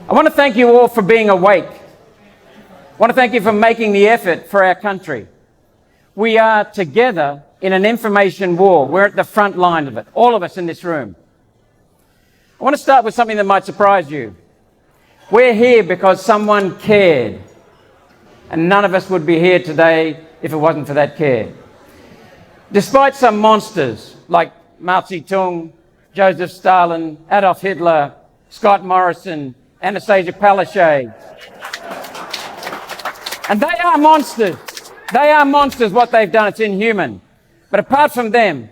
I want to thank you all for being awake. I want to thank you for making the effort for our country. We are together in an information war. We're at the front line of it, all of us in this room. I want to start with something that might surprise you. We're here because someone cared, and none of us would be here today if it wasn't for that care. Despite some monsters like Mao Zedong, Joseph Stalin, Adolf Hitler, Scott Morrison, Anastasia Palaszczuk, and they are monsters. They are monsters, what they've done. It's inhuman. But apart from them,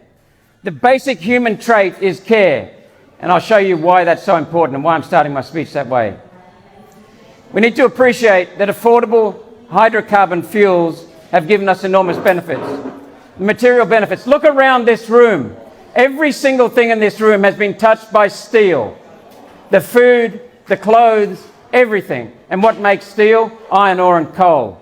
the basic human trait is care. And I'll show you why that's so important and why I'm starting my speech that way. We need to appreciate that affordable hydrocarbon fuels have given us enormous benefits. Material benefits. Look around this room. Every single thing in this room has been touched by steel. The food, the clothes, everything. And what makes steel? Iron ore and coal.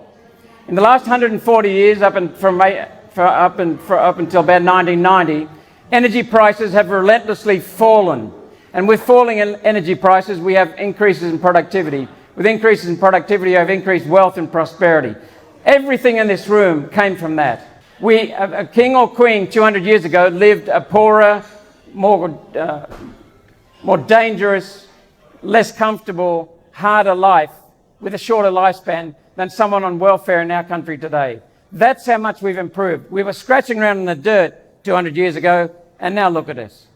In the last 140 years, up until about 1990, energy prices have relentlessly fallen. And with falling energy prices, we have increases in productivity. With increases in productivity, we have increased wealth and prosperity. Everything in this room came from that. A king or queen 200 years ago lived a poorer, more dangerous, less comfortable, harder life with a shorter lifespan than someone on welfare in our country today. That's how much we've improved. We were scratching around in the dirt 200 years ago, and now look at us.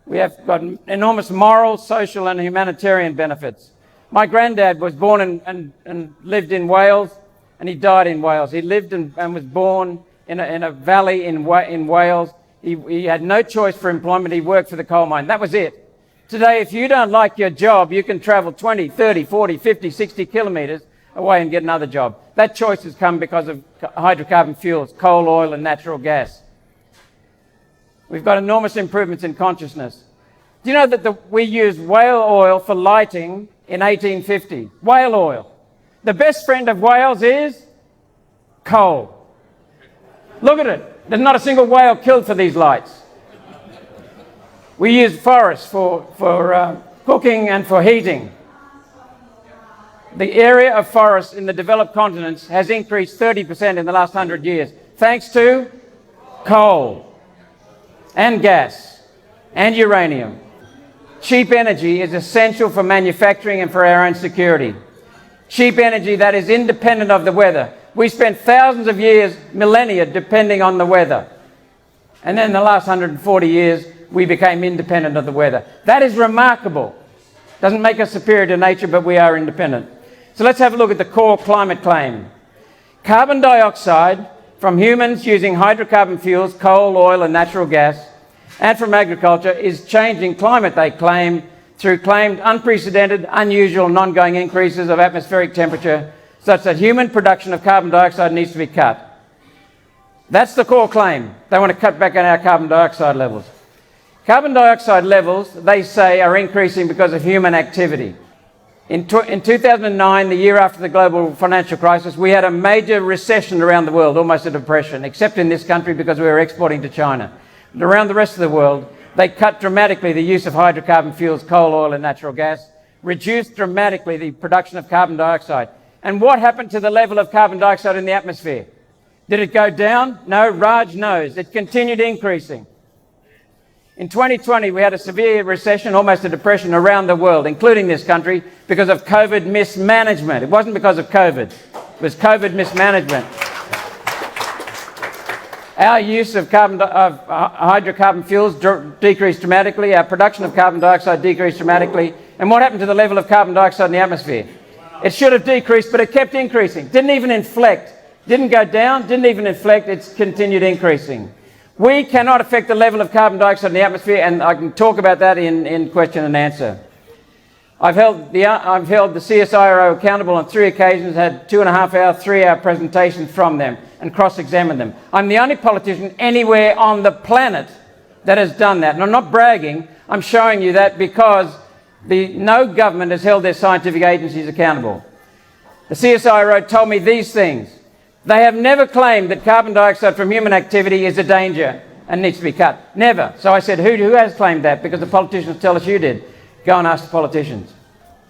We have got enormous moral, social, and humanitarian benefits. My granddad was born and lived in Wales, and he died in Wales. He lived and was born in a valley in Wales. He had no choice for employment. He worked for the coal mine. That was it. Today, if you don't like your job, you can travel 20, 30, 40, 50, 60 kilometres away and get another job. That choice has come because of hydrocarbon fuels, coal, oil, and natural gas. We've got enormous improvements in consciousness. Do you know that we used whale oil for lighting in 1850? Whale oil. The best friend of whales is coal. Look at it. There's not a single whale killed for these lights. We use forests for cooking and for heating. The area of forests in the developed continents has increased 30% in the last 100 years, thanks to coal and gas and uranium. Cheap energy is essential for manufacturing and for our own security. Cheap energy that is independent of the weather. We spent thousands of years, millennia, depending on the weather. And then in the last 140 years, we became independent of the weather. That is remarkable. Doesn't make us superior to nature, but we are independent. So let's have a look at the core climate claim. Carbon dioxide from humans using hydrocarbon fuels, coal, oil, and natural gas, and from agriculture is changing climate, they claim, through claimed unprecedented, unusual, and ongoing increases of atmospheric temperature, such that human production of carbon dioxide needs to be cut. That's the core claim. They want to cut back on our carbon dioxide levels. Carbon dioxide levels, they say, are increasing because of human activity. In 2009, the year after the global financial crisis, we had a major recession around the world, almost a depression, except in this country because we were exporting to China. And around the rest of the world, they cut dramatically the use of hydrocarbon fuels, coal, oil, and natural gas, reduced dramatically the production of carbon dioxide. And what happened to the level of carbon dioxide in the atmosphere? Did it go down? No, Raj knows. It continued increasing. In 2020, we had a severe recession, almost a depression around the world, including this country, because of COVID mismanagement. It wasn't because of COVID. It was COVID mismanagement. Our use of hydrocarbon fuels decreased dramatically. Our production of carbon dioxide decreased dramatically. And what happened to the level of carbon dioxide in the atmosphere? It should have decreased, but it kept increasing. Didn't even inflect. Didn't go down, didn't even inflect. It's continued increasing. We cannot affect the level of carbon dioxide in the atmosphere, and I can talk about that in question and answer. I've held the CSIRO accountable on 3 occasions, had 2.5-hour, 3-hour presentations from them and cross-examined them. I'm the only politician anywhere on the planet that has done that. And I'm not bragging, I'm showing you that because no government has held their scientific agencies accountable. The CSIRO told me these things. They have never claimed that carbon dioxide from human activity is a danger and needs to be cut. Never. So I said, who has claimed that? Because the politicians tell us you did. Go and ask the politicians.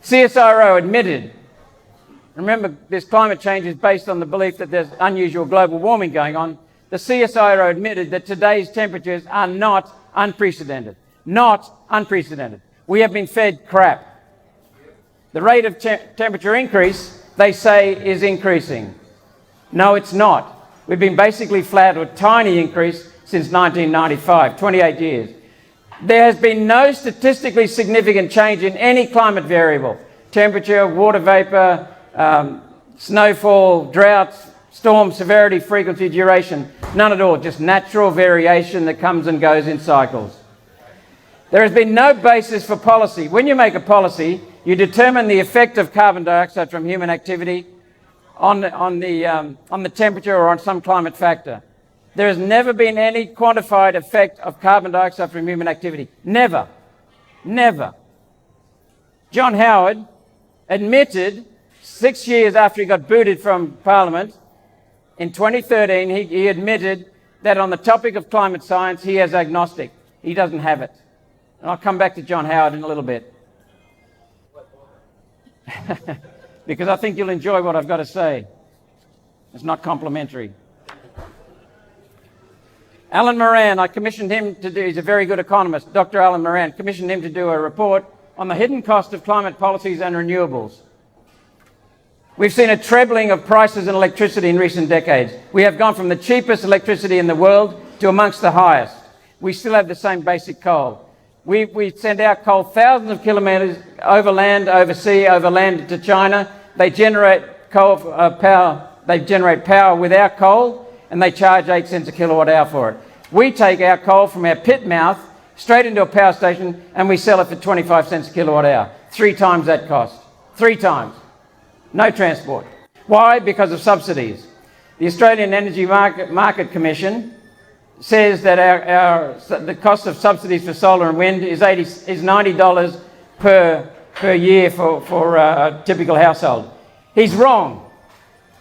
CSIRO admitted, remember this climate change is based on the belief that there's unusual global warming going on. The CSIRO admitted that today's temperatures are not unprecedented. Not unprecedented. We have been fed crap. The rate of temperature increase, they say, is increasing. No, it's not. We've been basically flat or tiny increase since 1995, 28 years. There has been no statistically significant change in any climate variable. Temperature, water vapor, snowfall, droughts, storm severity, frequency, duration. None at all, just natural variation that comes and goes in cycles. There has been no basis for policy. When you make a policy, you determine the effect of carbon dioxide from human activity on the temperature or on some climate factor. There has never been any quantified effect of carbon dioxide from human activity. Never. Never. John Howard admitted 6 years after he got booted from Parliament, in 2013, he admitted that on the topic of climate science, he is agnostic. He doesn't have it. And I'll come back to John Howard in a little bit. Because I think you'll enjoy what I've got to say. It's not complimentary. Alan Moran, I commissioned him to do, he's a very good economist, Dr. Alan Moran, commissioned him to do a report on the hidden cost of climate policies and renewables. We've seen a trebling of prices in electricity in recent decades. We have gone from the cheapest electricity in the world to amongst the highest. We still have the same basic coal. We send out coal thousands of kilometres overland, oversea, overland to China. They generate coal power. They generate power with our coal, and they charge 8 cents a kilowatt hour for it. We take our coal from our pit mouth straight into a power station, and we sell it for 25 cents a kilowatt hour. 3 times that cost. 3 times. No transport. Why? Because of subsidies. The Australian Energy Market Commission says that the cost of subsidies for solar and wind is $90 per year for a typical household. He's wrong.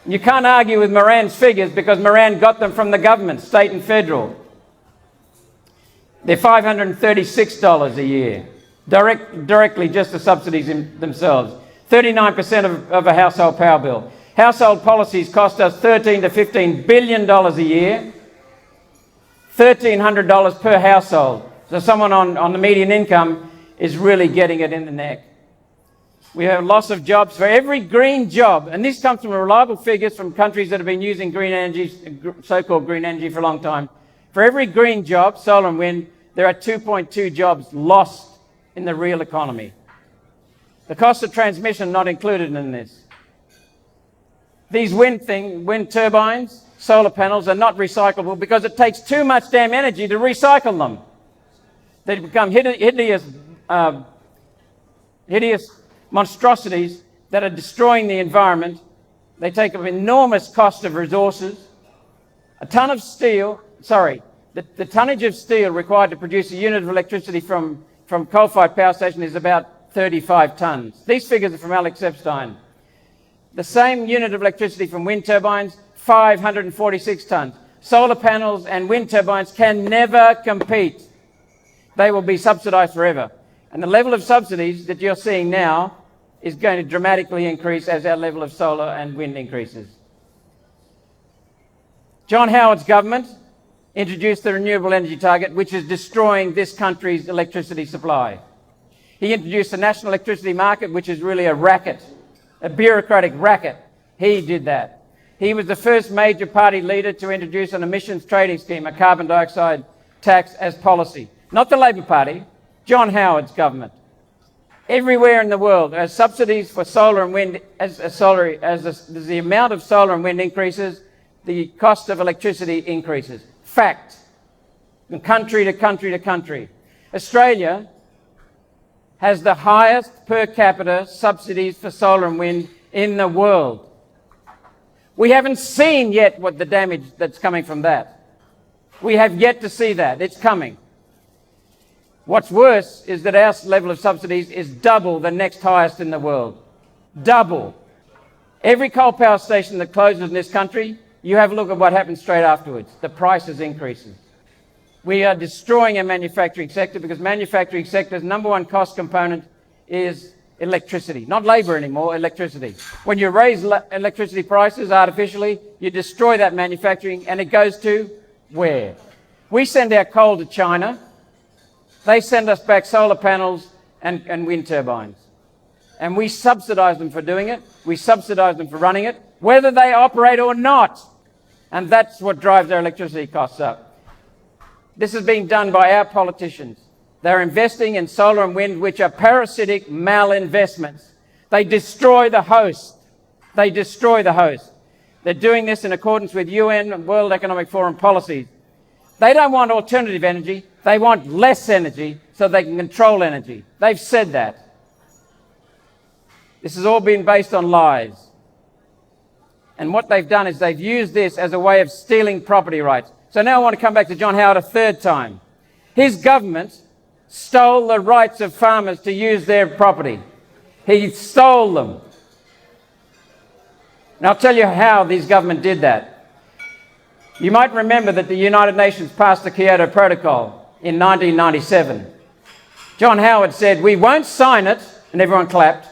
You can't argue with Moran's figures because Moran got them from the government, state and federal. They're $536 a year, directly just the subsidies themselves. 39% of a household power bill. Household policies cost us $13 to $15 billion a year. $1,300 per household. So someone on the median income is really getting it in the neck. We have loss of jobs for every green job, and this comes from reliable figures from countries that have been using green energy, so-called green energy, for a long time. For every green job, solar and wind, there are 2.2 jobs lost in the real economy. The cost of transmission not included in this. These wind turbines, solar panels are not recyclable because it takes too much damn energy to recycle them. They become hideous monstrosities that are destroying the environment. They take an enormous cost of resources. A ton of steel, the tonnage of steel required to produce a unit of electricity from coal-fired power station is about 35 tons. These figures are from Alex Epstein. The same unit of electricity from wind turbines, 546 tons. Solar panels and wind turbines can never compete. They will be subsidised forever. And the level of subsidies that you're seeing now is going to dramatically increase as our level of solar and wind increases. John Howard's government introduced the renewable energy target, which is destroying this country's electricity supply. He introduced the national electricity market, which is really a racket, a bureaucratic racket. He did that. He was the first major party leader to introduce an emissions trading scheme, a carbon dioxide tax, as policy. Not the Labor Party, John Howard's government. Everywhere in the world, as subsidies for solar and wind, as the amount of solar and wind increases, the cost of electricity increases. Fact. From country to country to country. Australia has the highest per capita subsidies for solar and wind in the world. We haven't seen yet what the damage that's coming from that. We have yet to see that. It's coming. What's worse is that our level of subsidies is double the next highest in the world. Double. Every coal power station that closes in this country, you have a look at what happens straight afterwards. The prices increases. We are destroying our manufacturing sector because manufacturing sector's number one cost component is electricity. Not labour anymore, electricity. When you raise electricity prices artificially, you destroy that manufacturing, and it goes to where? We send our coal to China. They send us back solar panels and wind turbines. And we subsidise them for doing it. We subsidise them for running it, whether they operate or not. And that's what drives our electricity costs up. This is being done by our politicians. They're investing in solar and wind, which are parasitic malinvestments. They destroy the host. They destroy the host. They're doing this in accordance with UN and World Economic Forum policies. They don't want alternative energy. They want less energy so they can control energy. They've said that. This has all been based on lies. And what they've done is they've used this as a way of stealing property rights. So now I want to come back to John Howard a third time. His government stole the rights of farmers to use their property. He stole them. And I'll tell you how this government did that. You might remember that the United Nations passed the Kyoto Protocol in 1997. John Howard said, we won't sign it, and everyone clapped,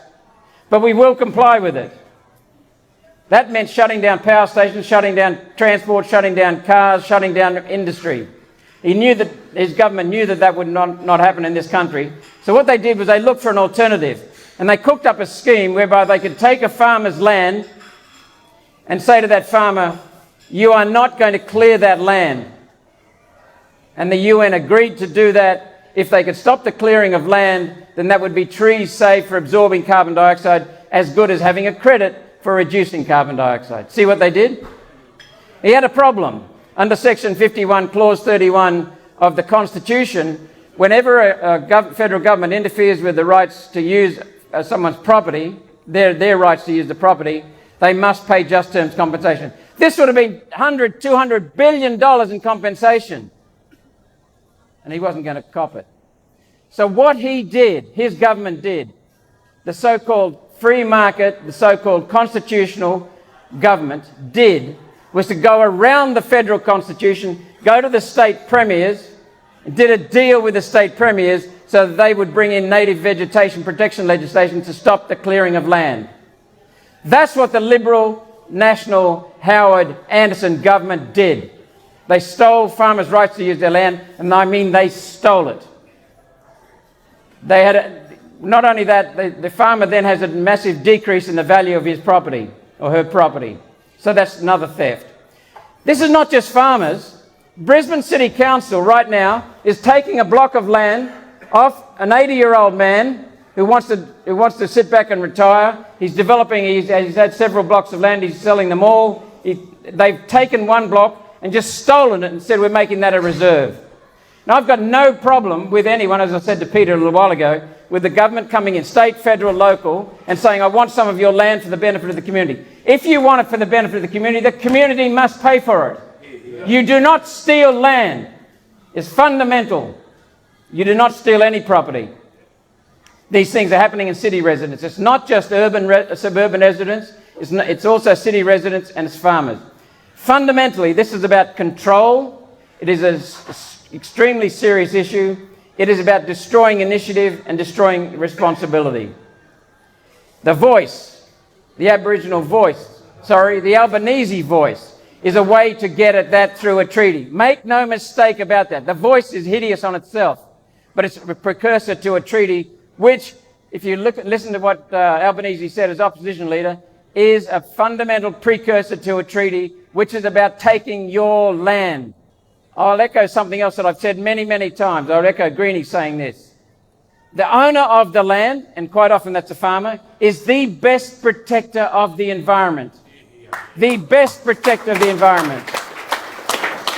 but we will comply with it. That meant shutting down power stations, shutting down transport, shutting down cars, shutting down industry. He knew that his government knew that that would not happen in this country. So what they did was they looked for an alternative. And they cooked up a scheme whereby they could take a farmer's land and say to that farmer, you are not going to clear that land. And the UN agreed to do that. If they could stop the clearing of land, then that would be trees safe for absorbing carbon dioxide, as good as having a credit for reducing carbon dioxide. See what they did? He had a problem. Under Section 51, Clause 31 of the Constitution, whenever a federal government interferes with the rights to use someone's property, their rights to use the property, they must pay just terms compensation. This would have been $100, $200 billion in compensation. And he wasn't going to cop it. So what he did, his government did, the so-called free market, the so-called constitutional government did, was to go around the federal constitution, go to the state premiers, and did a deal with the state premiers so that they would bring in native vegetation protection legislation to stop the clearing of land. That's what the Liberal National Howard Anderson government did. They stole farmers' rights to use their land, and I mean they stole it. They had not only that, the farmer then has a massive decrease in the value of his property or her property. So that's another theft. This is not just farmers. Brisbane City Council right now is taking a block of land off an 80-year-old man who wants to sit back and retire. He's developing, he's had several blocks of land, he's selling them all. They've taken one block and just stolen it and said we're making that a reserve. Now I've got no problem with anyone, as I said to Peter a little while ago, with the government coming in, state, federal, local, and saying, I want some of your land for the benefit of the community. If you want it for the benefit of the community must pay for it. You do not steal land. It's fundamental. You do not steal any property. These things are happening in city residents. It's not just suburban residents, it's also city residents and it's farmers. Fundamentally, this is about control. It is an extremely serious issue. It is about destroying initiative and destroying responsibility. The voice, the Aboriginal voice, the Albanese voice, is a way to get at that through a treaty. Make no mistake about that. The voice is hideous on itself, but it's a precursor to a treaty which, if you listen to what Albanese said as opposition leader, is a fundamental precursor to a treaty which is about taking your land. I'll echo something else that I've said many, many times. I'll echo Greenie saying this. The owner of the land, and quite often that's a farmer, is the best protector of the environment. The best protector of the environment.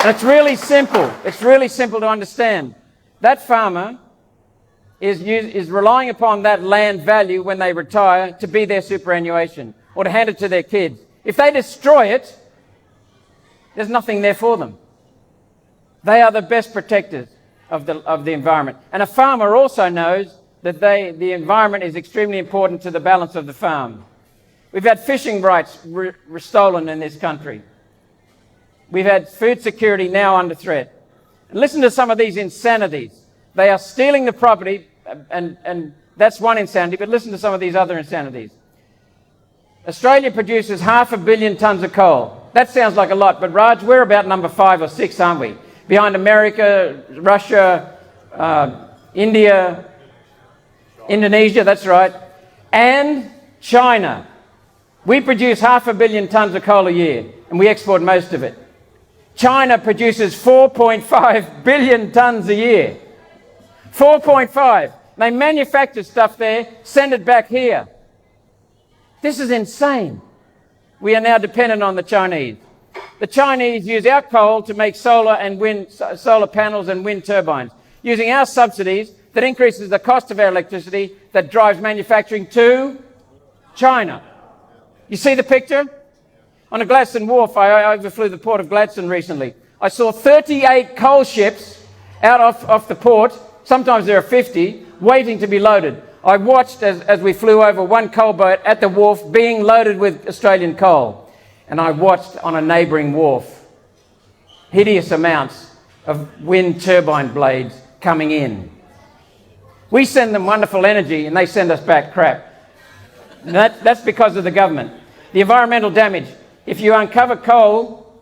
And it's really simple. It's really simple to understand. That farmer is relying upon that land value when they retire to be their superannuation or to hand it to their kids. If they destroy it, there's nothing there for them. They are the best protectors of the environment. And a farmer also knows that the environment is extremely important to the balance of the farm. We've had fishing rights stolen in this country. We've had food security now under threat. And listen to some of these insanities. They are stealing the property and That's one insanity, but listen to some of these other insanities. Australia produces 500 million tonnes of coal. That sounds like a lot, but Raj, we're about number 5 or 6, aren't we? Behind America, Russia, India, Indonesia, that's right, and China. We produce 500 million tonnes of coal a year, and we export most of it. China produces 4.5 billion tonnes a year. 4.5. They manufacture stuff there, send it back here. This is insane. We are now dependent on the Chinese. The Chinese use our coal to make solar panels and wind turbines, using our subsidies that increases the cost of our electricity, that drives manufacturing to China. You see the picture? On a Gladstone Wharf, I overflew the port of Gladstone recently. I saw 38 coal ships out off the port. Sometimes there are 50, waiting to be loaded. I watched as we flew over one coal boat at the wharf being loaded with Australian coal. And I watched on a neighbouring wharf hideous amounts of wind turbine blades coming in. We send them wonderful energy and they send us back crap. And that's because of the government. The environmental damage. If you uncover coal,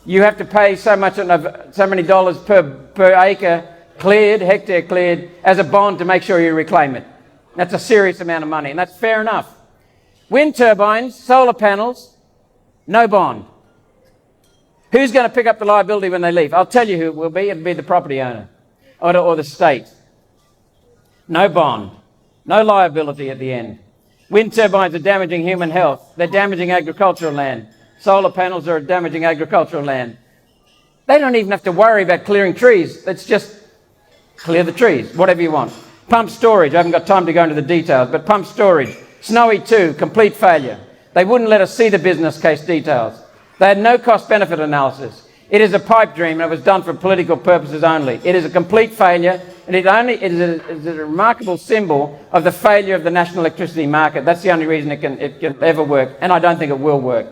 you have to pay so many dollars per acre cleared, hectare cleared, as a bond to make sure you reclaim it. That's a serious amount of money, and that's fair enough. Wind turbines, solar panels, no bond. Who's going to pick up the liability when they leave? I'll tell you who it will be. It'll be the property owner or the state. No bond, no liability at the end. Wind turbines are damaging human health. They're damaging agricultural land. Solar panels are damaging agricultural land. They don't even have to worry about clearing trees. Let's just clear the trees, whatever you want. Pump storage, I haven't got time to go into the details, but pump storage. Snowy 2, complete failure. They wouldn't let us see the business case details. They had no cost-benefit analysis. It is a pipe dream and it was done for political purposes only. It is a complete failure, and it is a remarkable symbol of the failure of the national electricity market. That's the only reason it can ever work, and I don't think it will work.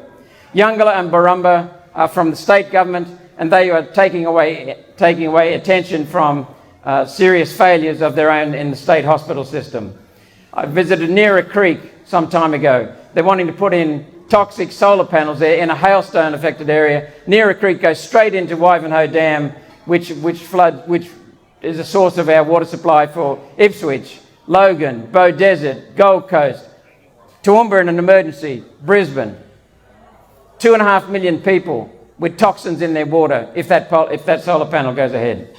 Yungala and Barumba are from the state government, and they are taking away attention from serious failures of their own in the state hospital system. I visited Neera Creek some time ago. They're wanting to put in toxic solar panels there in a hailstone affected area. Neera Creek goes straight into Wivenhoe Dam, which is a source of our water supply for Ipswich, Logan, Bow Desert, Gold Coast, Toowoomba in an emergency, Brisbane. 2.5 million people with toxins in their water if that solar panel goes ahead.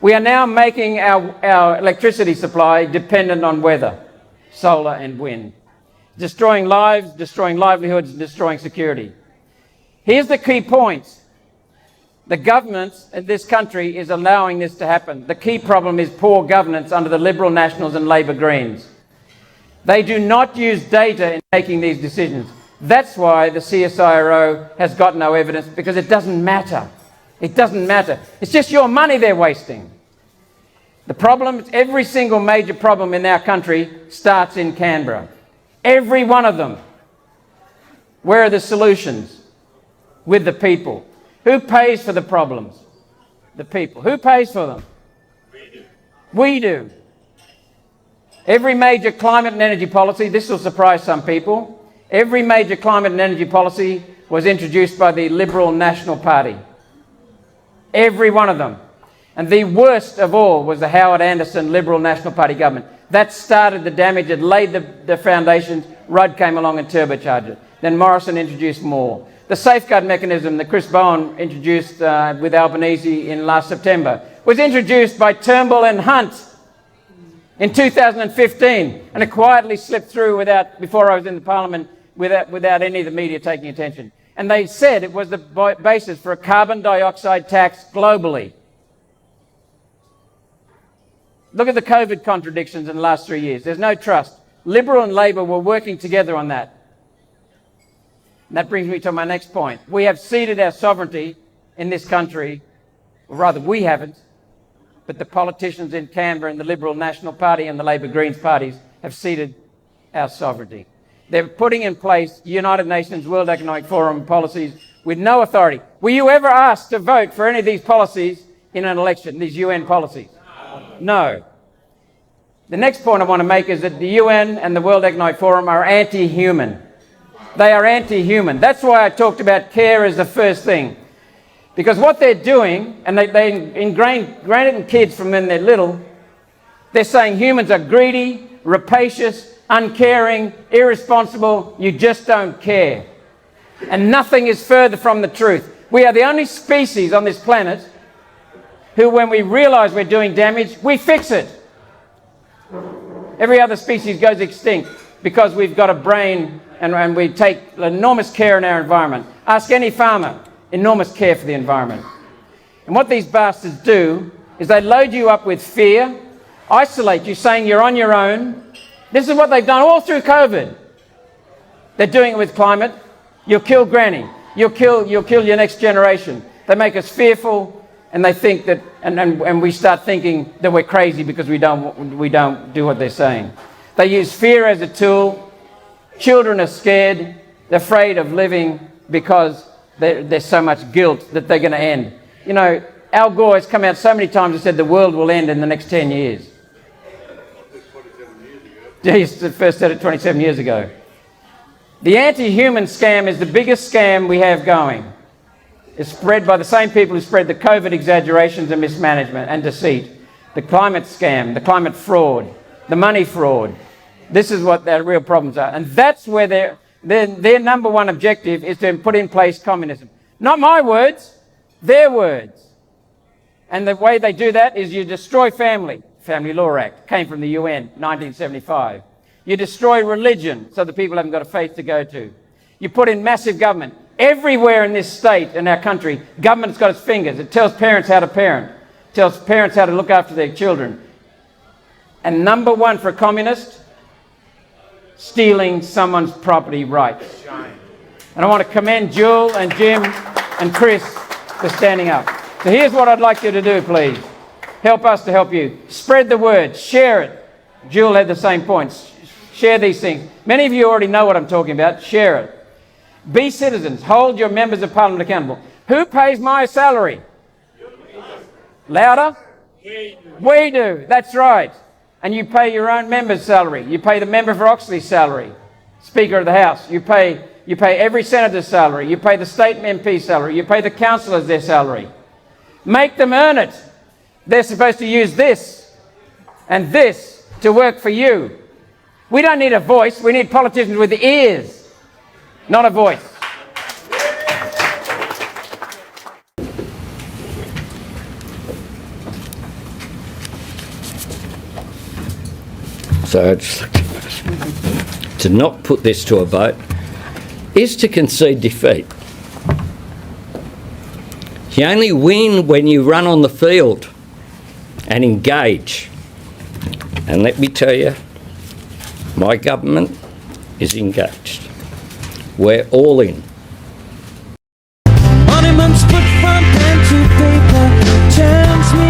We are now making our electricity supply dependent on weather, solar and wind, destroying lives, destroying livelihoods, destroying security. Here's the key point. The government in this country is allowing this to happen. The key problem is poor governance under the Liberal Nationals and Labor Greens. They do not use data in making these decisions. That's why the CSIRO has got no evidence, because it doesn't matter. It doesn't matter. It's just your money they're wasting. The problem, every single major problem in our country starts in Canberra. Every one of them. Where are the solutions? With the people. Who pays for the problems? The people. Who pays for them? We do. We do. Every major climate and energy policy, this will surprise some people, every major climate and energy policy was introduced by the Liberal National Party. Every one of them. And the worst of all was the Howard Anderson Liberal National Party government. That started the damage, it laid the foundations. Rudd came along and turbocharged it. Then Morrison introduced more. The safeguard mechanism that Chris Bowen introduced with Albanese in last September was introduced by Turnbull and Hunt in 2015, and it quietly slipped through before I was in the Parliament without any of the media taking attention. And they said it was the basis for a carbon dioxide tax globally. Look at the COVID contradictions in the last 3 years. There's no trust. Liberal and Labor were working together on that. And that brings me to my next point. We have ceded our sovereignty in this country, or rather we haven't, but the politicians in Canberra and the Liberal National Party and the Labor Greens parties have ceded our sovereignty. They're putting in place United Nations World Economic Forum policies with no authority. Were you ever asked to vote for any of these policies in an election, these UN policies? No. The next point I want to make is that the UN and the World Economic Forum are anti-human. They are anti-human. That's why I talked about care as the first thing. Because what they're doing, and they ingrain it in kids from when they're little, they're saying humans are greedy, rapacious, uncaring, irresponsible, you just don't care. And nothing is further from the truth. We are the only species on this planet who, when we realise we're doing damage, we fix it. Every other species goes extinct because we've got a brain and we take enormous care in our environment. Ask any farmer, enormous care for the environment. And what these bastards do is they load you up with fear, isolate you, saying you're on your own. This is what they've done all through COVID. They're doing it with climate. You'll kill granny. You'll kill your next generation. They make us fearful, and they think that, and we start thinking that we're crazy because we don't do what they're saying. They use fear as a tool. Children are scared. They're afraid of living because there's so much guilt that they're going to end. You know, Al Gore has come out so many times and said the world will end in the next 10 years. He first said it 27 years ago. The anti-human scam is the biggest scam we have going. It's spread by the same people who spread the COVID exaggerations and mismanagement and deceit. The climate scam, the climate fraud, the money fraud. This is what their real problems are. And that's where their number one objective is to put in place communism. Not my words, their words. And the way they do that is you destroy family. Family Law Act came from the UN, 1975. You destroy religion so the people haven't got a faith to go to. You put in massive government. Everywhere in this state, in our country, government's got its fingers. It tells parents how to parent. It tells parents how to look after their children. And number one for a communist, stealing someone's property rights. And I want to commend Jewel and Jim and Chris for standing up. So here's what I'd like you to do, please. Help us to help you. Spread the word. Share it. Jewel had the same points. Share these things. Many of you already know what I'm talking about. Share it. Be citizens. Hold your members of parliament accountable. Who pays my salary? Louder? We do. That's right. And you pay your own member's salary. You pay the member for Oxley's salary. Speaker of the House. You pay every senator's salary. You pay the state MP's salary. You pay the councillors their salary. Make them earn it. They're supposed to use this and this to work for you. We don't need a voice. We need politicians with ears, not a voice. So to not put this to a vote is to concede defeat. You only win when you run on the field and engage. And let me tell you, my government is engaged. We're all in. Monuments put front pen to paper, chance me